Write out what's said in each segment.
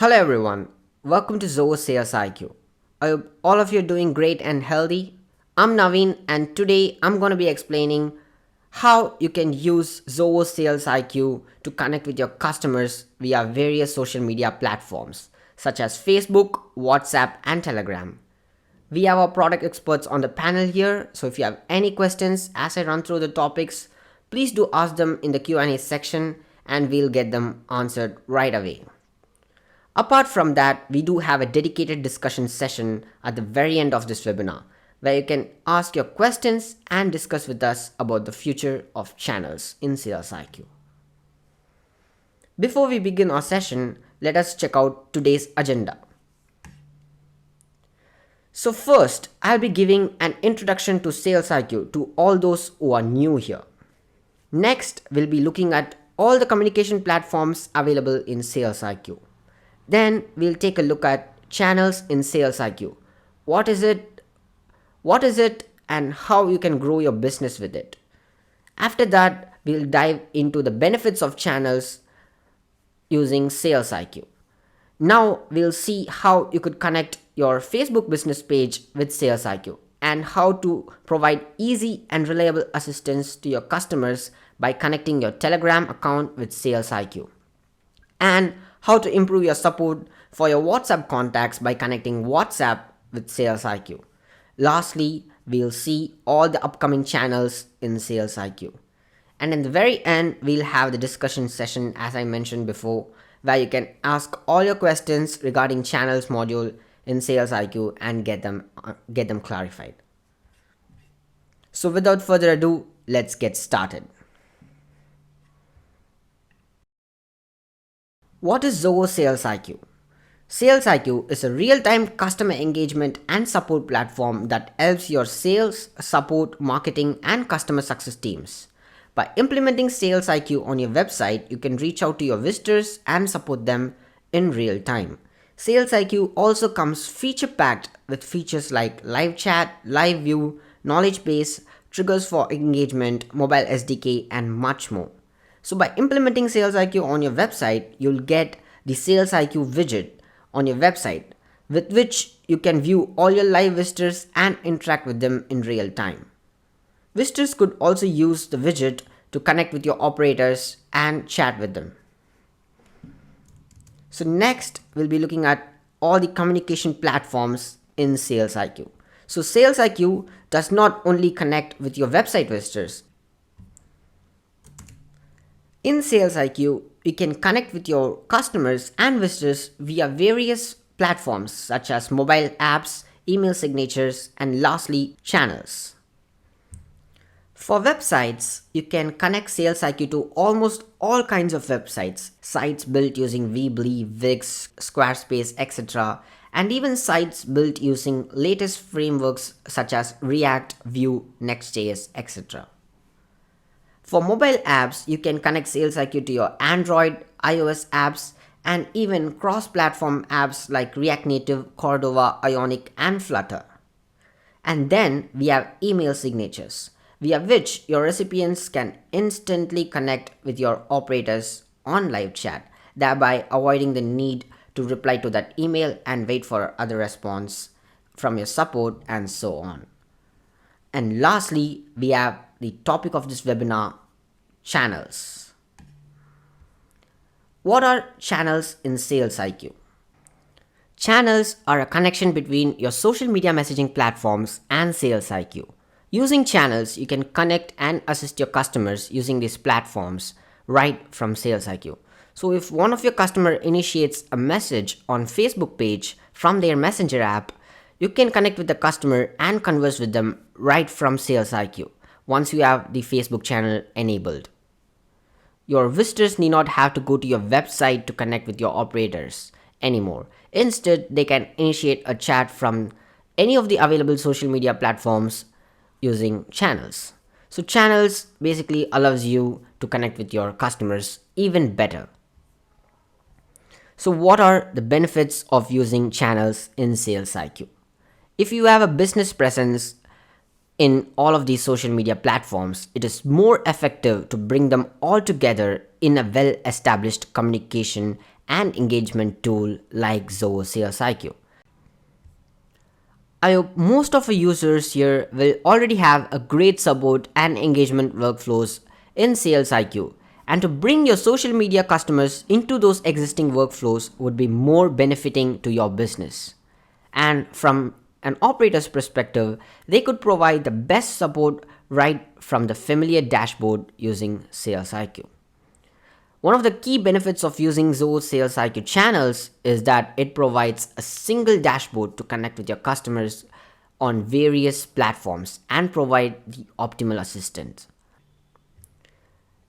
Hello everyone, welcome to Zoho SalesIQ. I hope all of you are doing great and healthy. I'm Naveen and today I'm going to be explaining how you can use Zoho SalesIQ to connect with your customers via various social media platforms such as Facebook, WhatsApp and Telegram. We have our product experts on the panel here, so if you have any questions as I run through the topics, please do ask them in the Q&A section and we'll get them answered right away. Apart from that, we do have a dedicated discussion session at the very end of this webinar where you can ask your questions and discuss with us about the future of channels in SalesIQ. Before we begin our session, let us check out today's agenda. So first, I'll be giving an introduction to SalesIQ to all those who are new here. Next, we'll be looking at all the communication platforms available in SalesIQ. Then we'll take a look at channels in SalesIQ. What is it, and how you can grow your business with it. After that, we'll dive into the benefits of channels using SalesIQ. Now we'll see how you could connect your Facebook business page with SalesIQ and how to provide easy and reliable assistance to your customers by connecting your Telegram account with SalesIQ. And how to improve your support for your WhatsApp contacts by connecting WhatsApp with SalesIQ. Lastly, we'll see all the upcoming channels in SalesIQ. And in the very end, we'll have the discussion session as I mentioned before, where you can ask all your questions regarding channels module in SalesIQ and get them clarified. So without further ado, let's get started. What is Zoho SalesIQ? SalesIQ is a real-time customer engagement and support platform that helps your sales, support, marketing, and customer success teams. By implementing SalesIQ on your website, you can reach out to your visitors and support them in real time. SalesIQ also comes feature-packed with features like live chat, live view, knowledge base, triggers for engagement, mobile SDK, and much more. So by implementing SalesIQ on your website, you'll get the SalesIQ widget on your website with which you can view all your live visitors and interact with them in real time. Visitors could also use the widget to connect with your operators and chat with them. So next, we'll be looking at all the communication platforms in SalesIQ. So SalesIQ does not only connect with your website visitors. In SalesIQ, you can connect with your customers and visitors via various platforms such as mobile apps, email signatures, and lastly, channels. For websites, you can connect SalesIQ to almost all kinds of websites, sites built using Weebly, Wix, Squarespace, etc., and even sites built using latest frameworks such as React, Vue, Next.js, etc. For mobile apps, you can connect SalesIQ to your Android, iOS apps, and even cross-platform apps like React Native, Cordova, Ionic, and Flutter. And then we have email signatures, via which your recipients can instantly connect with your operators on live chat, thereby avoiding the need to reply to that email and wait for other response from your support and so on. And lastly, we have the topic of this webinar, channels. What are channels in SalesIQ? Channels are a connection between your social media messaging platforms and SalesIQ. Using channels, you can connect and assist your customers using these platforms right from SalesIQ. So if one of your customer initiates a message on Facebook page from their messenger app, you can connect with the customer and converse with them right from SalesIQ once you have the Facebook channel enabled. Your visitors need not have to go to your website to connect with your operators anymore. Instead, they can initiate a chat from any of the available social media platforms using channels. So channels basically allows you to connect with your customers even better. So what are the benefits of using channels in SalesIQ? If you have a business presence in all of these social media platforms, it is more effective to bring them all together in a well-established communication and engagement tool like Zoho SalesIQ. I hope most of our users here will already have a great support and engagement workflows in SalesIQ. And to bring your social media customers into those existing workflows would be more benefiting to your business. And from an operator's perspective, they could provide the best support right from the familiar dashboard using SalesIQ. One of the key benefits of using Zoho SalesIQ channels is that it provides a single dashboard to connect with your customers on various platforms and provide the optimal assistance.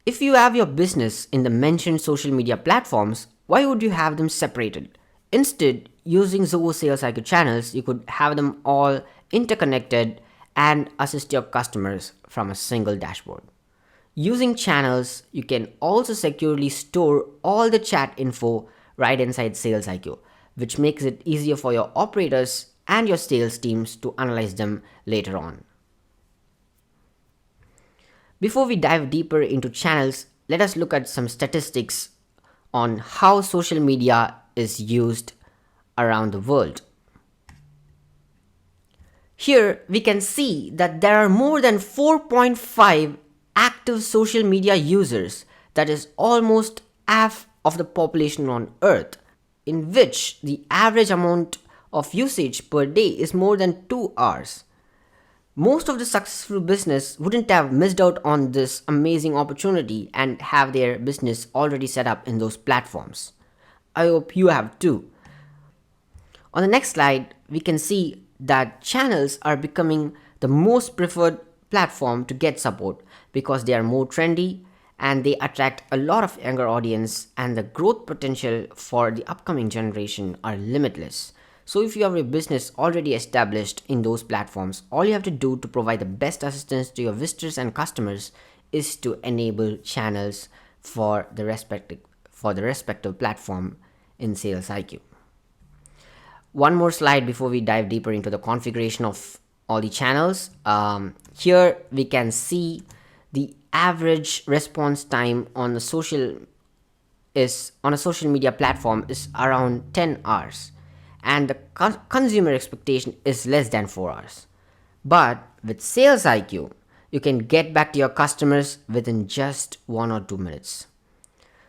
If you have your business in the mentioned social media platforms, why would you have them separated? Instead, using Zoho SalesIQ channels, you could have them all interconnected and assist your customers from a single dashboard. Using channels, you can also securely store all the chat info right inside SalesIQ, which makes it easier for your operators and your sales teams to analyze them later on. Before we dive deeper into channels, let us look at some statistics on how social media is used around the world. Here we can see that there are more than 4.5 active social media users, that is almost half of the population on Earth, in which the average amount of usage per day is more than 2 hours. Most of the successful business wouldn't have missed out on this amazing opportunity and have their business already set up in those platforms. I hope you have too. On the next slide, we can see that channels are becoming the most preferred platform to get support because they are more trendy and they attract a lot of younger audience, and the growth potential for the upcoming generation are limitless. So if you have a business already established in those platforms, all you have to do to provide the best assistance to your visitors and customers is to enable channels for the respective platform in SalesIQ. One more slide before we dive deeper into the configuration of all the channels. Here we can see the average response time on a social media platform is around 10 hours, and the consumer expectation is less than 4 hours. But with SalesIQ, you can get back to your customers within just 1 or 2 minutes.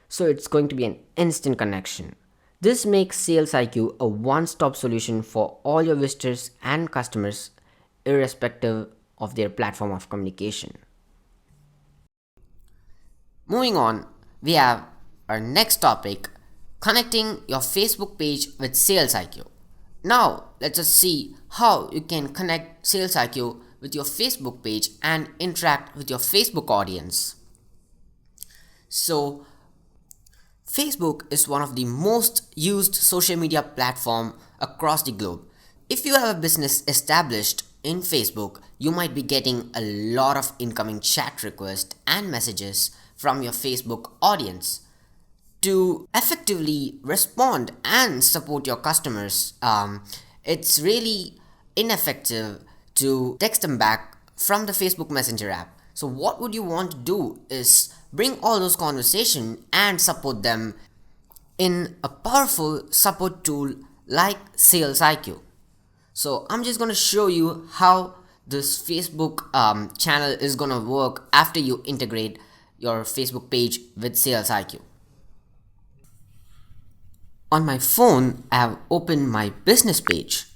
So it's going to be an instant connection. This makes SalesIQ a one-stop solution for all your visitors and customers, irrespective of their platform of communication. Moving on, we have our next topic, connecting your Facebook page with SalesIQ. Now, let's just see how you can connect SalesIQ with your Facebook page and interact with your Facebook audience. So, Facebook is one of the most used social media platform across the globe. If you have a business established in Facebook, you might be getting a lot of incoming chat requests and messages from your Facebook audience. To effectively respond and support your customers, it's really ineffective to text them back from the Facebook Messenger app. So what would you want to do is bring all those conversations and support them in a powerful support tool like SalesIQ. So I'm just going to show you how this Facebook channel is going to work after you integrate your Facebook page with SalesIQ. On my phone, I have opened my business page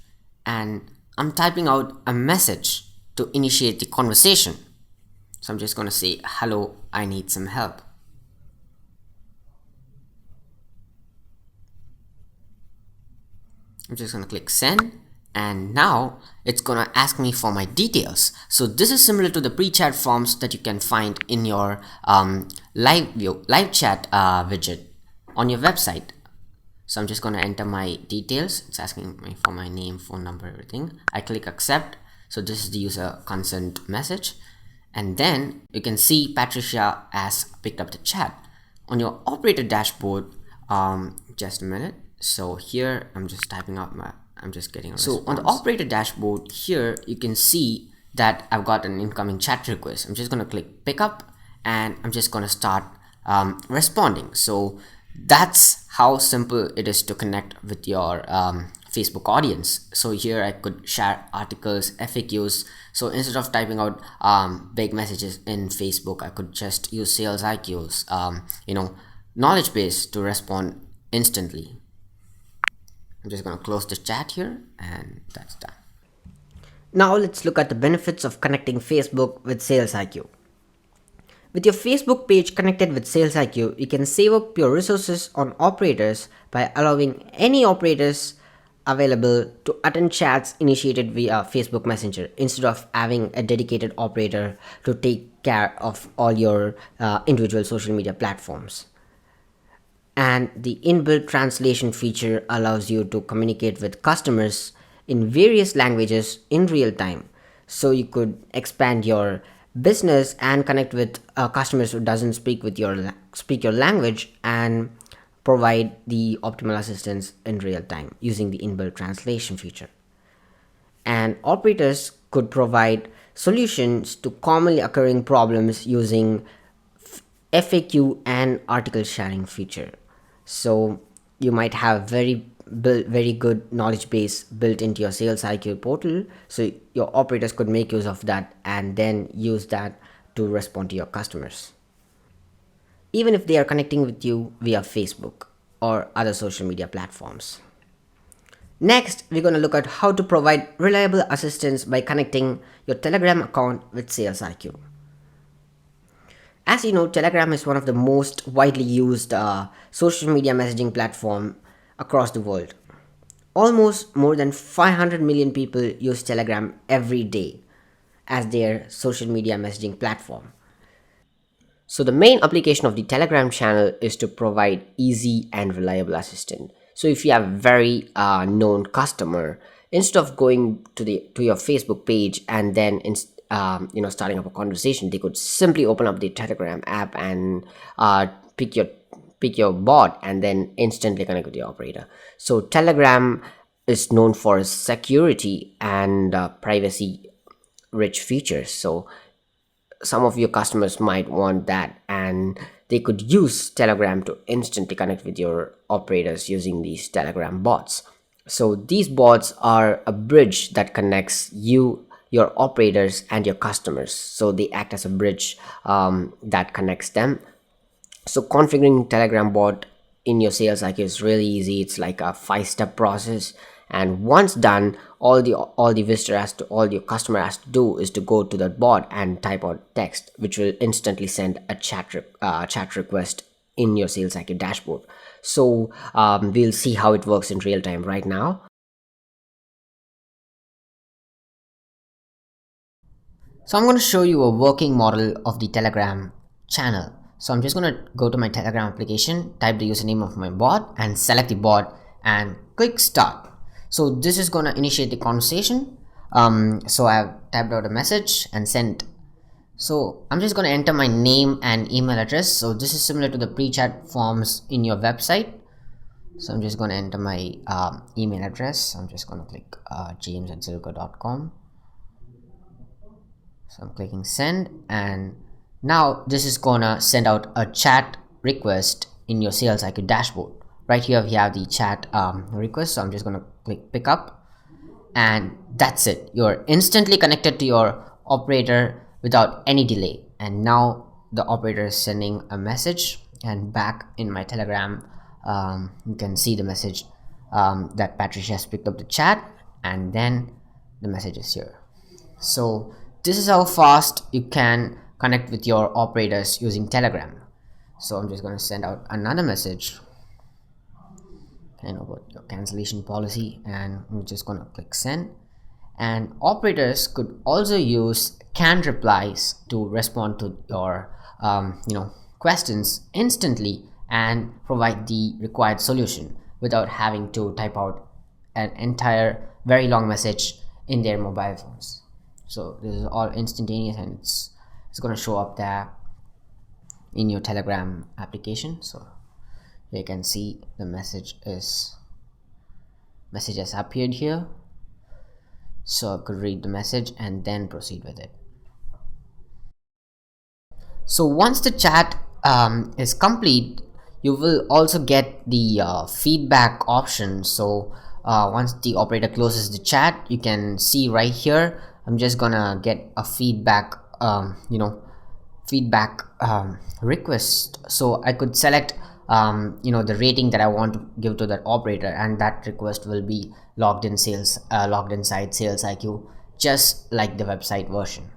and I'm typing out a message to initiate the conversation. So I'm just going to say, hello, I need some help. I'm just going to click send, and now it's going to ask me for my details. So this is similar to the pre-chat forms that you can find in your live chat widget on your website. So I'm just going to enter my details. It's asking me for my name, phone number, everything. I click accept. So this is the user consent message. And then you can see Patricia has picked up the chat. On your operator dashboard, just a minute. So here I'm just typing out I'm just getting a response. So on the operator dashboard here, you can see that I've got an incoming chat request. I'm just going to click pick up and I'm just going to start responding. So That's how simple it is to connect with your Facebook audience. So here I could share articles, FAQs. So instead of typing out big messages in Facebook, I could just use Sales IQ's knowledge base to respond instantly. I'm just gonna close this chat here, and that's done. Now let's look at the benefits of connecting Facebook with Sales IQ. With your Facebook page connected with SalesIQ, you can save up your resources on operators by allowing any operators available to attend chats initiated via Facebook Messenger instead of having a dedicated operator to take care of all your individual social media platforms. And the inbuilt translation feature allows you to communicate with customers in various languages in real time, so you could expand your business and connect with customers who doesn't speak your language, and provide the optimal assistance in real time using the inbuilt translation feature. And operators could provide solutions to commonly occurring problems using FAQ and article sharing feature. So you might have very good knowledge base built into your Sales IQ portal. So your operators could make use of that and then use that to respond to your customers, even if they are connecting with you via Facebook or other social media platforms. Next, we're going to look at how to provide reliable assistance by connecting your Telegram account with Sales IQ. As you know, Telegram is one of the most widely used social media messaging platform across the world. Almost more than 500 million people use Telegram every day as their social media messaging platform. So the main application of the Telegram channel is to provide easy and reliable assistance. So if you have a very known customer, instead of going to your Facebook page and then starting up a conversation, they could simply open up the Telegram app and pick your bot and then instantly connect with the operator. So Telegram is known for security and privacy rich features. So some of your customers might want that, and they could use Telegram to instantly connect with your operators using these Telegram bots. So these bots are a bridge that connects you, your operators, and your customers. So they act as a bridge that connects them. So configuring Telegram bot in your Sales IQ is really easy. It's like a 5-step process, and once done, all your customer has to do is to go to that bot and type out text, which will instantly send a chat request in your Sales IQ dashboard. So we'll see how it works in real time right now. So I'm going to show you a working model of the Telegram channel. So I'm just going to go to my Telegram application, type the username of my bot and select the bot and click start. So this is going to initiate the conversation. So I've typed out a message and sent. So I'm just going to enter my name and email address. So this is similar to the pre-chat forms in your website. So I'm just going to enter my email address. I'm just going to click james@zillow.com. So I'm clicking send, and now this is gonna send out a chat request in your Sales IQ dashboard. Right here we have the chat request. So I'm just gonna click pick up, and that's it. You're instantly connected to your operator without any delay. And now the operator is sending a message, and back in my Telegram you can see the message that Patricia has picked up the chat, and then the message is here. So this is how fast you can connect with your operators using Telegram. So I'm just going to send out another message about your cancellation policy, and I'm just going to click send. And operators could also use canned replies to respond to your questions instantly and provide the required solution without having to type out an entire very long message in their mobile phones. So this is all instantaneous, and it's going to show up there in your Telegram application. So you can see the message has appeared here. So I could read the message and then proceed with it. So once the chat is complete, You will also get the feedback option. So once the operator closes the chat, you can see right here, I'm just gonna get a feedback request. So I could select the rating that I want to give to that operator, and that request will be logged inside SalesIQ, just like the website version.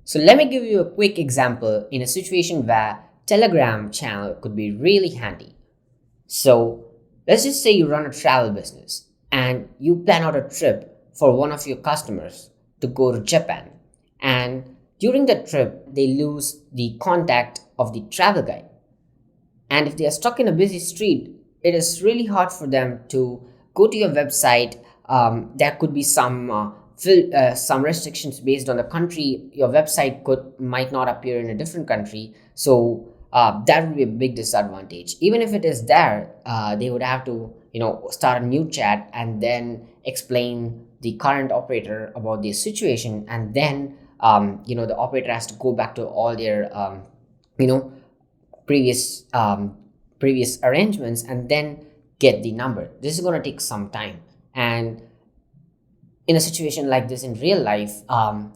So let me give you a quick example in a situation where Telegram channel could be really handy. So let's just say you run a travel business and you plan out a trip for one of your customers to go to Japan. And during the trip, they lose the contact of the travel guide. And if they are stuck in a busy street, it is really hard for them to go to your website. There could be some restrictions based on the country. Your website could might not appear in a different country, so that would be a big disadvantage. Even if it is there, they would have to start a new chat and then explain the current operator about the situation, and then the operator has to go back to all their you know previous previous arrangements and then get the number. This is going to take some time, and in a situation like this in real life,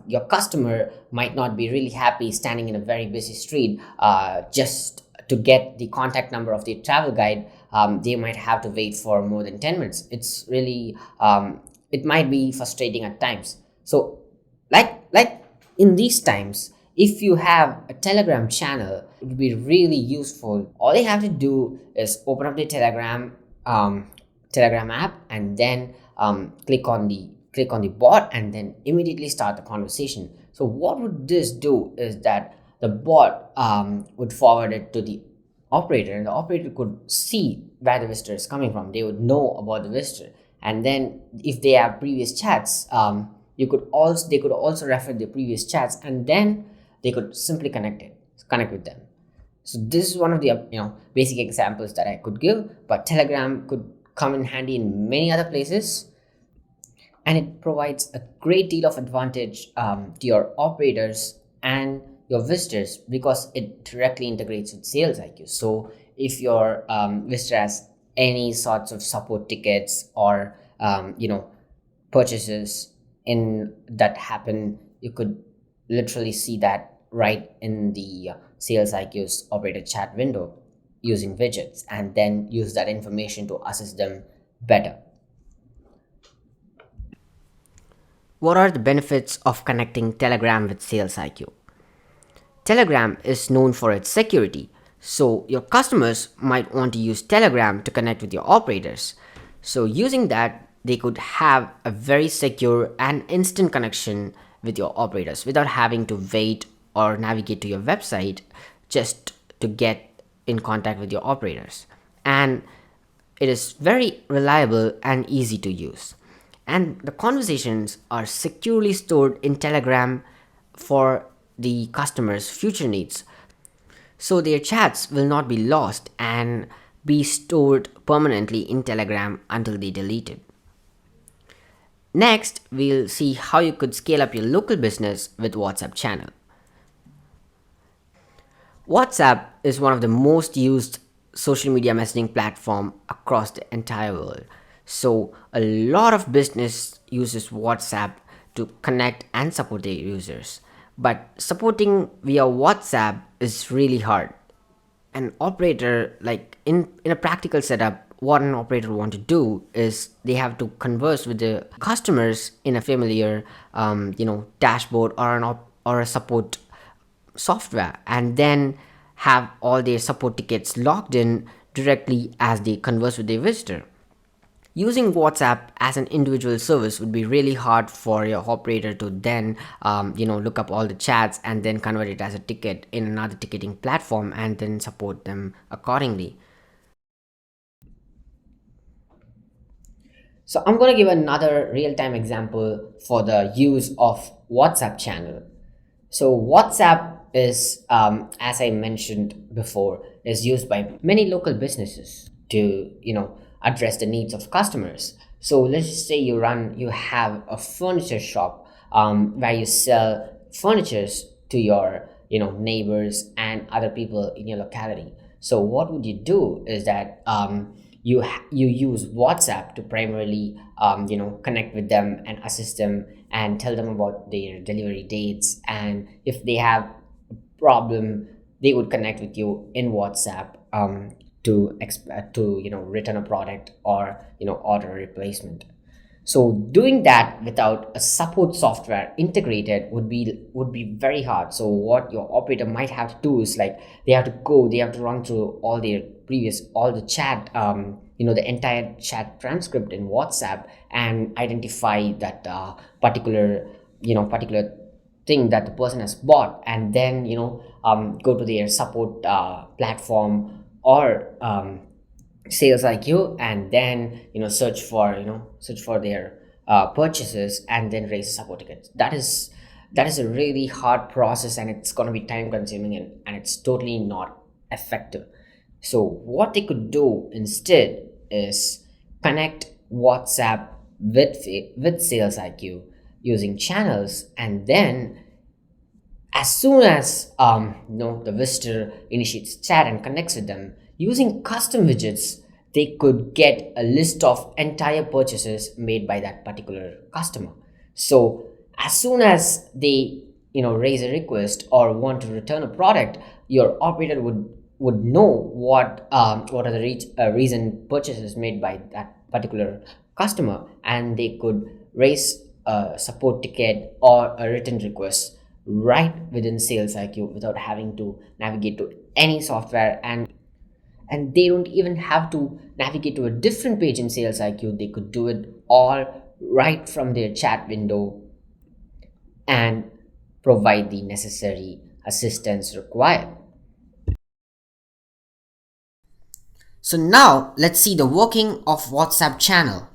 your customer might not be really happy standing in a very busy street just to get the contact number of the travel guide. They might have to wait for more than 10 minutes. It's really it might be frustrating at times. So like in these times, if you have a Telegram channel, it would be really useful. All you have to do is open up the Telegram app, and then click on the bot, and then immediately start the conversation. So what would this do is that the bot would forward it to the operator, and the operator could see where the visitor is coming from. They would know about the visitor, and then if they have previous chats, they could also refer the previous chats, and then they could simply connect with them. So this is one of the basic examples that I could give, but Telegram could come in handy in many other places, and it provides a great deal of advantage to your operators and your visitors because it directly integrates with SalesIQ. So if your visitor has any sorts of support tickets or purchases in that happen, you could literally see that right in the SalesIQ's operator chat window using widgets, and then use that information to assess them better. What are the benefits of connecting Telegram with SalesIQ? Telegram is known for its security, so your customers might want to use Telegram to connect with your operators. So using that, they could have a very secure and instant connection with your operators without having to wait or navigate to your website just to get in contact with your operators. And it is very reliable and easy to use. And the conversations are securely stored in Telegram for the customer's future needs. So their chats will not be lost and be stored permanently in Telegram until they delete it. Next, we'll see how you could scale up your local business with WhatsApp channel. WhatsApp is one of the most used social media messaging platform across the entire world. So a lot of business uses WhatsApp to connect and support their users. But supporting via WhatsApp is really hard. An operator, like in a practical setup, what an operator want to do is they have to converse with the customers in a familiar dashboard or a support software, and then have all their support tickets logged in directly as they converse with their visitor. Using WhatsApp as an individual service would be really hard for your operator to then look up all the chats and then convert it as a ticket in another ticketing platform and then support them accordingly. So I'm going to give another real-time example for the use of WhatsApp channel. So WhatsApp is, as I mentioned before, is used by many local businesses to address the needs of customers. So let's just say you have a furniture shop where you sell furnitures to your neighbors and other people in your locality. So what would you do is that you use WhatsApp to primarily connect with them and assist them and tell them about their delivery dates, and if they have problem, they would connect with you in WhatsApp to return a product or order a replacement. So doing that without a support software integrated would be very hard. So what your operator might have to do is like they have to run through all the chat, the entire chat transcript in WhatsApp and identify that particular thing that the person has bought, and then go to their support platform or sales IQ, and then search for their purchases and then raise a support ticket. That is a really hard process, and it's going to be time consuming, and it's totally not effective. So what they could do instead is connect WhatsApp with sales IQ using channels, and then as soon as the visitor initiates chat and connects with them using custom widgets, they could get a list of entire purchases made by that particular customer. So as soon as they raise a request or want to return a product, your operator would know what are the recent purchases made by that particular customer, and they could raise a support ticket or a written request right within Sales IQ without having to navigate to any software, and they don't even have to navigate to a different page in Sales IQ. They could do it all right from their chat window and provide the necessary assistance required. So now let's see the working of WhatsApp channel.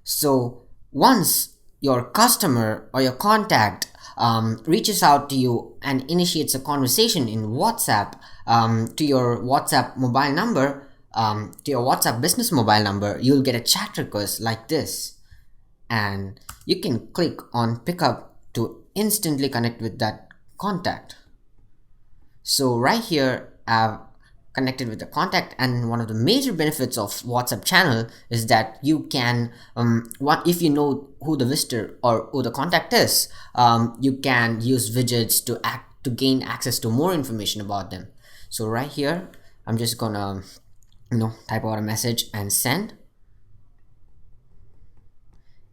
So once your customer or your contact reaches out to you and initiates a conversation in WhatsApp to your WhatsApp mobile number, to your WhatsApp business mobile number, you'll get a chat request like this. And you can click on pick up to instantly connect with that contact. So right here, I've connected with the contact, and one of the major benefits of WhatsApp channel is that you can if you know who the visitor or who the contact is, you can use widgets to gain access to more information about them. So right here, I'm just gonna type out a message and send,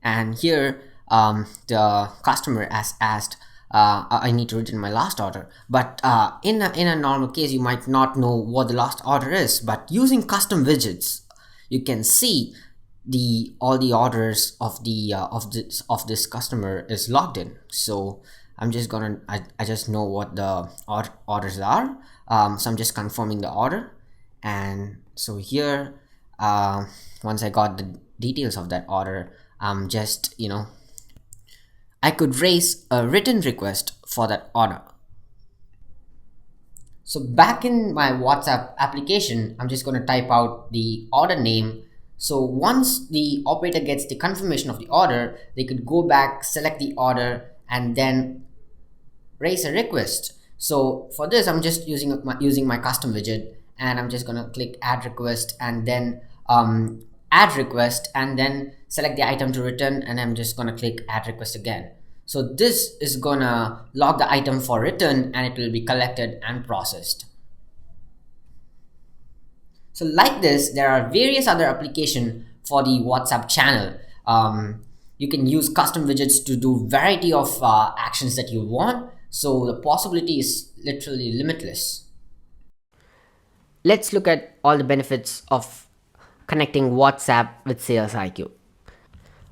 and here the customer has asked, I need to return my last order. But in a normal case, you might not know what the last order is. But using custom widgets, you can see all the orders of this customer is logged in. So I'm just I just know what the orders are. So I'm just confirming the order, and so here once I got the details of that order, I'm just I could raise a written request for that order. So back in my WhatsApp application, I'm just going to type out the order name. So once the operator gets the confirmation of the order, they could go back, select the order, and then raise a request. So for this, I'm just using my custom widget, and I'm just going to click add request, and then add request, and then select the item to return, and I'm just gonna click add request again. So this is gonna log the item for return, and it will be collected and processed. So like this, there are various other applications for the WhatsApp channel. You can use custom widgets to do variety of actions that you want. So the possibility is literally limitless. Let's look at all the benefits of connecting WhatsApp with Sales IQ.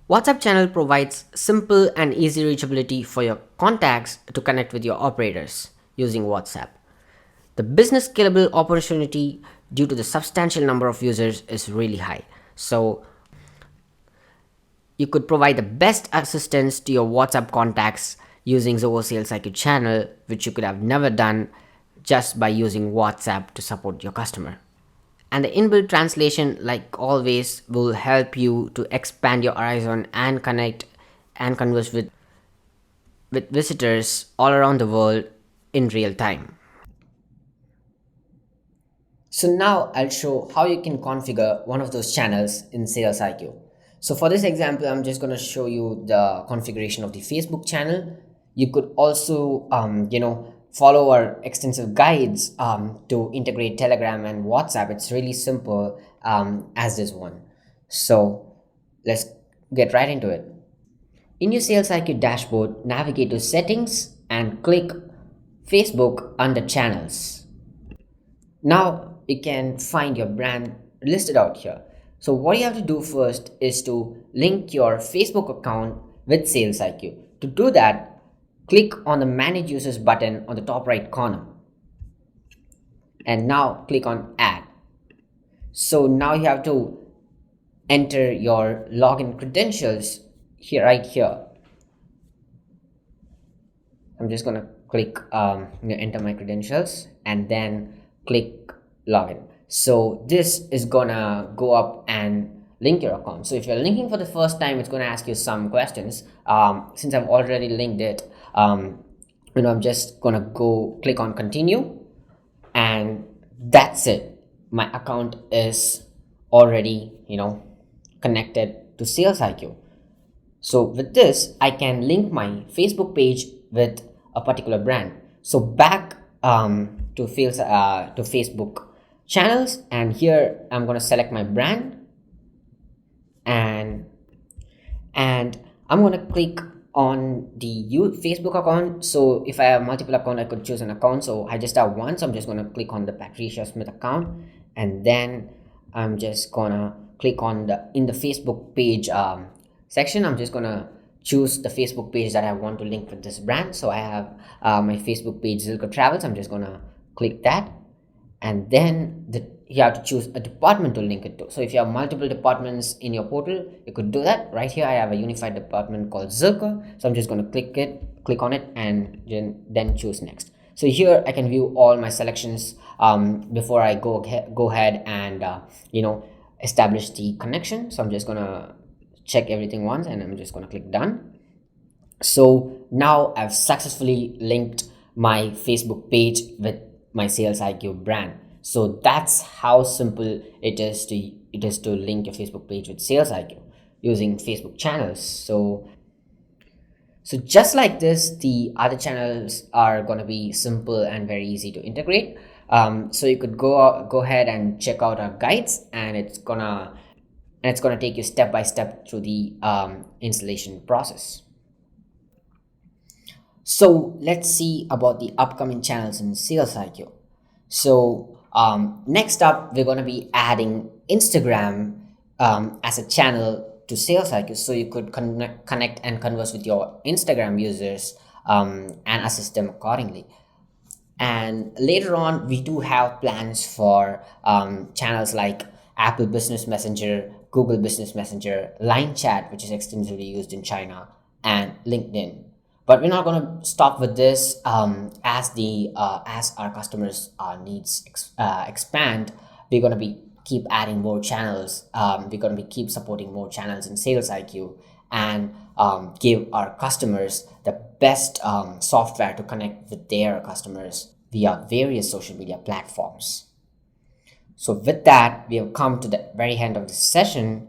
WhatsApp channel provides simple and easy reachability for your contacts to connect with your operators using WhatsApp. The business scalable opportunity due to the substantial number of users is really high. So you could provide the best assistance to your WhatsApp contacts using Zoho SalesIQ channel, which you could have never done just by using WhatsApp to support your customer. And the inbuilt translation, like always, will help you to expand your horizon and connect and converse with visitors all around the world in real time. So now I'll show how you can configure one of those channels in SalesIQ. So for this example, I'm just going to show you the configuration of the Facebook channel. You could also, follow our extensive guides to integrate Telegram and WhatsApp. It's really simple as this one. So let's get right into it. In your SalesIQ dashboard, navigate to Settings and click Facebook under Channels. Now you can find your brand listed out here. So what you have to do first is to link your Facebook account with SalesIQ. To do that, click on the Manage Users button on the top right corner. And now click on Add. So now you have to enter your login credentials here, right here. I'm just gonna click enter my credentials and then click login. So this is gonna go up and link your account. So if you're linking for the first time, it's gonna ask you some questions. Since I've already linked it, I'm just gonna go click on continue, and that's it. My account is already connected to SalesIQ. So with this, I can link my Facebook page with a particular brand. So back to Facebook channels, and here I'm going to select my brand, and I'm going to click on the Facebook account. So if I have multiple account, I could choose an account. So I just have one, so I'm just going to click on the Patricia Smith account, and then I'm just gonna click on in the Facebook page section. I'm just gonna choose the Facebook page that I want to link with this brand. So I have my Facebook page Zilker Travels. I'm just gonna click that, and then you have to choose a department to link it to. So if you have multiple departments in your portal, you could do that. Right here I have a unified department called Zilker, so I'm just going to click on it, and then choose next. So here I can view all my selections before I go ahead and establish the connection. So I'm just gonna check everything once, and I'm just gonna click done. So now I've successfully linked my Facebook page with my SalesIQ brand. So that's how simple it is to link your Facebook page with SalesIQ using Facebook channels. So just like this, the other channels are going to be simple and very easy to integrate. So you could go ahead and check out our guides, and it's gonna take you step by step through the installation process. So let's see about the upcoming channels in SalesIQ. So next up, we're going to be adding Instagram as a channel to SalesIQ, so you could connect and converse with your Instagram users and assist them accordingly. And later on, we do have plans for channels like Apple Business Messenger, Google Business Messenger, Line Chat, which is extensively used in China, and LinkedIn. But we're not going to stop with this. As our customers' needs expand, we're going to keep adding more channels. We're going to keep supporting more channels in SalesIQ, and give our customers the best software to connect with their customers via various social media platforms. So with that, we have come to the very end of the session.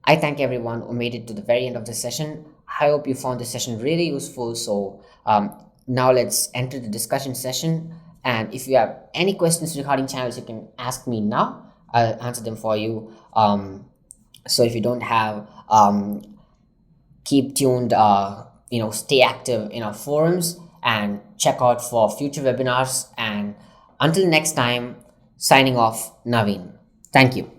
I thank everyone who made it to the very end of the session. I hope you found this session really useful. So now let's enter the discussion session. And if you have any questions regarding channels, you can ask me now. I'll answer them for you. So if you don't have, keep tuned, stay active in our forums and check out for future webinars. And until next time, signing off, Naveen. Thank you.